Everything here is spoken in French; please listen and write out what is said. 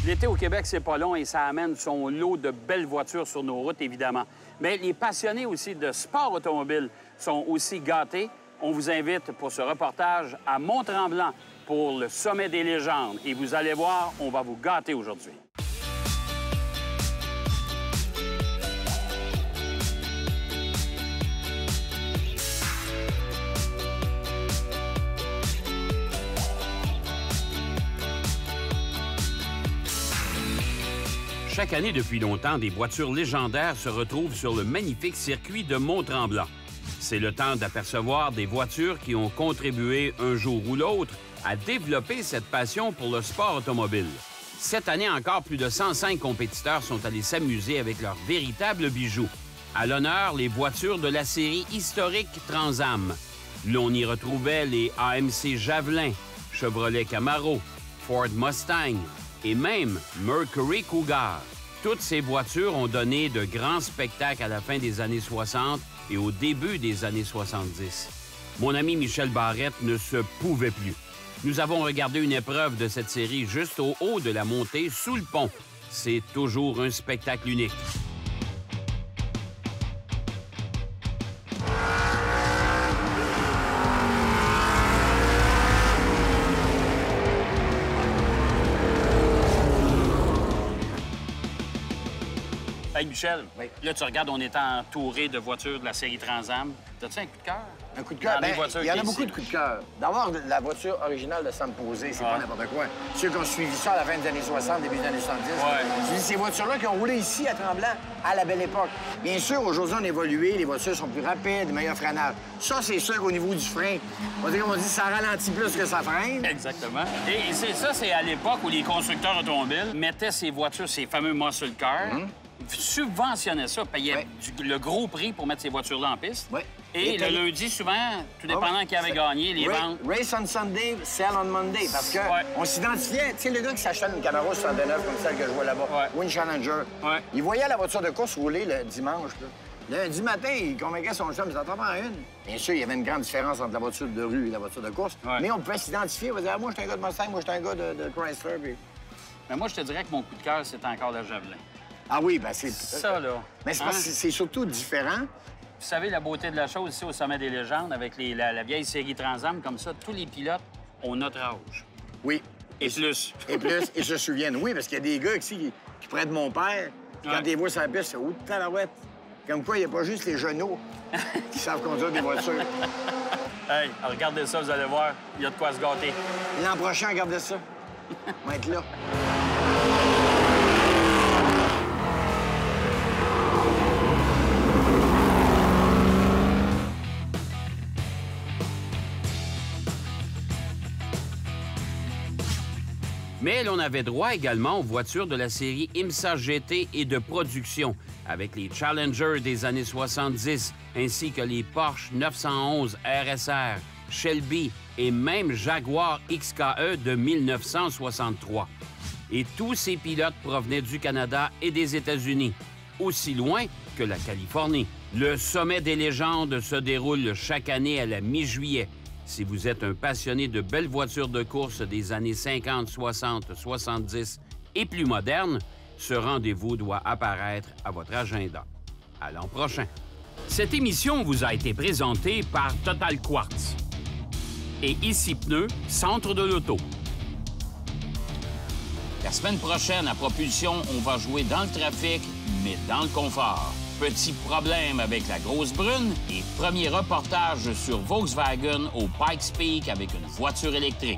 L'été au Québec, c'est pas long et ça amène son lot de belles voitures sur nos routes, évidemment. Mais les passionnés aussi de sport automobile sont aussi gâtés. On vous invite pour ce reportage à Mont-Tremblant pour le Sommet des légendes. Et vous allez voir, on va vous gâter aujourd'hui. Chaque année depuis longtemps, des voitures légendaires se retrouvent sur le magnifique circuit de Mont-Tremblant. C'est le temps d'apercevoir des voitures qui ont contribué un jour ou l'autre à développer cette passion pour le sport automobile. Cette année encore, plus de 105 compétiteurs sont allés s'amuser avec leurs véritables bijoux. À l'honneur, les voitures de la série historique Trans Am. L'on y retrouvait les AMC Javelin, Chevrolet Camaro, Ford Mustang et même Mercury Cougar. Toutes ces voitures ont donné de grands spectacles à la fin des années 60 et au début des années 70. Mon ami Michel Barrette ne se pouvait plus. Nous avons regardé une épreuve de cette série juste au haut de la montée, sous le pont. C'est toujours un spectacle unique. Hey Michel, oui. Là tu regardes, on est entouré de voitures de la série Trans Am. T'as-tu un coup de cœur? Un coup de cœur? Il y en a beaucoup de coups de cœur. D'abord, la voiture originale de Sam Posé, c'est pas n'importe quoi. Ceux qui ont suivi ça à la fin des années 60, début des années 70. Ouais. Ces voitures-là qui ont roulé ici à Tremblant à la belle époque. Bien sûr, aujourd'hui, on a évolué, les voitures sont plus rapides, meilleur freinage. Ça, c'est sûr qu'au niveau du frein, on dit ça ralentit plus que ça freine. Exactement. Et c'est à l'époque où les constructeurs automobiles mettaient ces voitures, ces fameux muscle cars, subventionnaient ça, payaient le gros prix pour mettre ces voitures-là en piste. Oui. Et le lundi, souvent, tout dépendant qui avait gagné, les ventes... Race on Sunday, sell on Monday. Parce que on s'identifiait... Tu sais, le gars qui s'achetait une Camaro 69 comme celle que je vois là-bas, ou une Challenger, il voyait la voiture de course rouler le dimanche. Là. Lundi matin, il convainquait son chum, ça t'en prend une. Bien sûr, il y avait une grande différence entre la voiture de rue et la voiture de course, mais on pouvait s'identifier. On pouvait dire, moi, je suis un gars de Mustang, moi, je suis un gars de Chrysler. Puis... Mais moi, je te dirais que mon coup de cœur, c'est encore la Javelin. Ah oui, bien, c'est... Ça, là. Mais c'est parce que c'est surtout différent. Vous savez, la beauté de la chose ici au Sommet des légendes, avec la vieille série Trans Am, comme ça, tous les pilotes ont notre âge. Oui. Et plus. Et plus. Et se souviennent, oui, parce qu'il y a des gars ici qui pourraient être mon père, puis quand ils voient sur la piste, c'est « Oh, tabarouette! » Comme quoi, il n'y a pas juste les genoux qui savent conduire des voitures. Hey, regardez ça, vous allez voir, il y a de quoi se gâter. L'an prochain, regardez ça. On va être là. Mais l'on avait droit également aux voitures de la série IMSA GT et de production, avec les Challenger des années 70, ainsi que les Porsche 911 RSR, Shelby et même Jaguar XKE de 1963. Et tous ces pilotes provenaient du Canada et des États-Unis, aussi loin que la Californie. Le Sommet des légendes se déroule chaque année à la mi-juillet. Si vous êtes un passionné de belles voitures de course des années 50, 60, 70 et plus modernes, ce rendez-vous doit apparaître à votre agenda. À l'an prochain. Cette émission vous a été présentée par Total Quartz et Ici Pneus, centre de l'auto. La semaine prochaine, à Propulsion, on va jouer dans le trafic, mais dans le confort. Petit problème avec la grosse brune et premier reportage sur Volkswagen au Pikes Peak avec une voiture électrique.